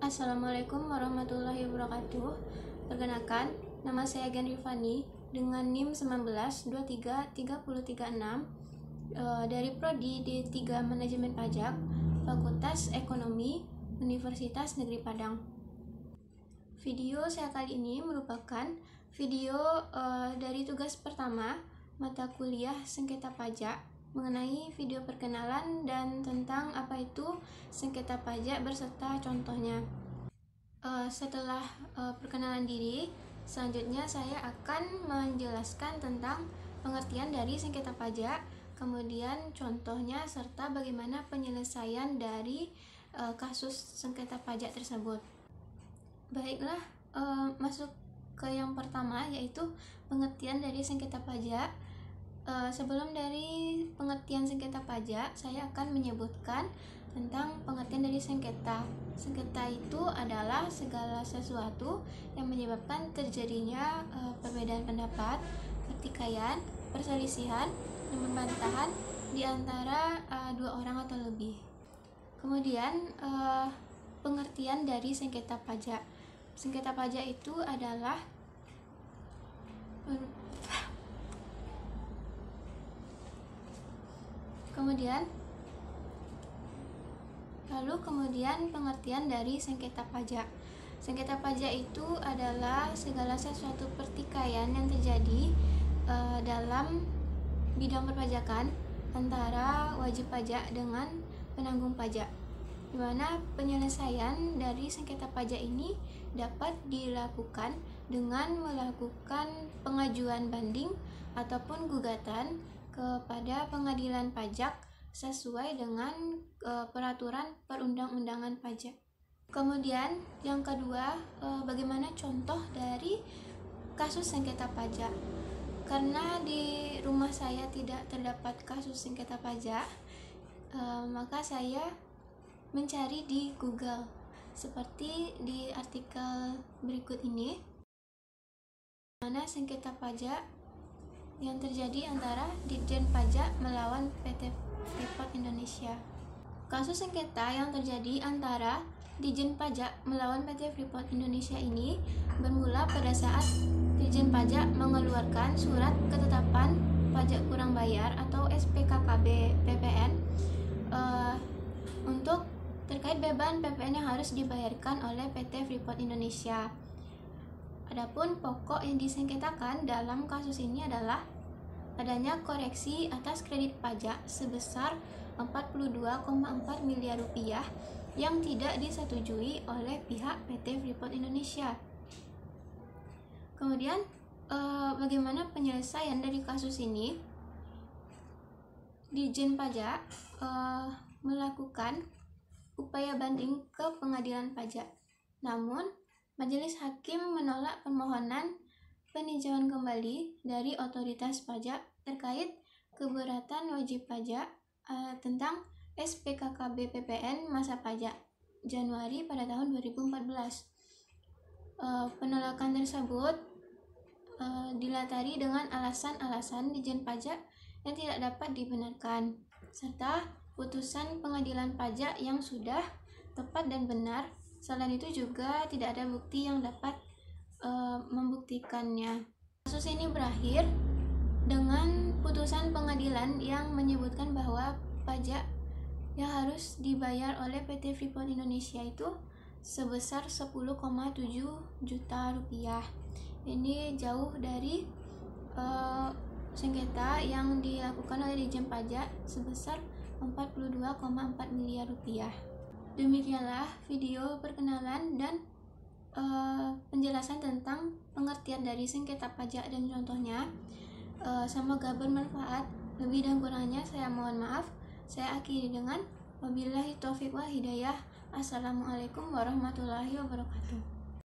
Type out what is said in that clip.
Assalamualaikum warahmatullahi wabarakatuh. Perkenalkan, nama saya Gen Rifani dengan NIM 1923336 dari Prodi D3 Manajemen Pajak, Fakultas Ekonomi, Universitas Negeri Padang. Video saya kali ini merupakan video dari tugas pertama mata kuliah sengketa pajak mengenai video perkenalan dan tentang apa itu sengketa pajak berserta contohnya. Setelah perkenalan diri, selanjutnya saya akan menjelaskan tentang pengertian dari sengketa pajak, kemudian contohnya serta bagaimana penyelesaian dari kasus sengketa pajak tersebut. Baiklah, masuk ke yang pertama, yaitu pengertian dari sengketa pajak. Sebelum dari pengertian sengketa pajak, saya akan menyebutkan tentang pengertian dari sengketa. Sengketa itu adalah segala sesuatu yang menyebabkan terjadinya perbedaan pendapat, pertikaian, perselisihan, dan perbantahan di antara dua orang atau lebih. Kemudian pengertian dari sengketa pajak. Sengketa pajak itu adalah Kemudian pengertian dari sengketa pajak. Sengketa pajak itu adalah segala sesuatu pertikaian yang terjadi dalam bidang perpajakan antara wajib pajak dengan penanggung pajak, di mana penyelesaian dari sengketa pajak ini dapat dilakukan dengan melakukan pengajuan banding ataupun gugatan kepada pengadilan pajak sesuai dengan peraturan perundang-undangan pajak. Kemudian yang kedua, bagaimana contoh dari kasus sengketa pajak. Karena di rumah saya tidak terdapat kasus sengketa pajak, maka saya mencari di Google seperti di artikel berikut ini, mana sengketa pajak yang terjadi antara Ditjen Pajak melawan PT Freeport Indonesia. Kasus sengketa yang terjadi antara Ditjen Pajak melawan PT Freeport Indonesia ini bermula pada saat Ditjen Pajak mengeluarkan surat ketetapan pajak kurang bayar atau SPKKB PPN untuk terkait beban PPN yang harus dibayarkan oleh PT Freeport Indonesia. Adapun pokok yang disengketakan dalam kasus ini adalah adanya koreksi atas kredit pajak sebesar 42,4 miliar rupiah yang tidak disetujui oleh pihak PT Freeport Indonesia. Kemudian bagaimana penyelesaian dari kasus ini? Ditjen Pajak melakukan upaya banding ke pengadilan pajak. Namun, majelis hakim menolak permohonan peninjauan kembali dari otoritas pajak terkait keberatan wajib pajak tentang SPKKB PPN masa pajak Januari pada tahun 2014. Penolakan tersebut dilatari dengan alasan-alasan Ditjen Pajak yang tidak dapat dibenarkan, serta putusan pengadilan pajak yang sudah tepat dan benar. Selain itu juga tidak ada bukti yang dapat membuktikannya. Kasus ini berakhir dengan putusan pengadilan yang menyebutkan bahwa pajak yang harus dibayar oleh PT Freeport Indonesia itu sebesar 10,7 juta rupiah. Ini jauh dari sengketa yang dilakukan oleh Ditjen Pajak sebesar 42,4 miliar rupiah. Demikianlah video perkenalan dan penjelasan tentang pengertian dari sengketa pajak dan contohnya. Semoga bermanfaat. Lebih dan kurangnya saya mohon maaf. Saya akhiri dengan wabillahi taufiq wal hidayah. Assalamualaikum warahmatullahi wabarakatuh.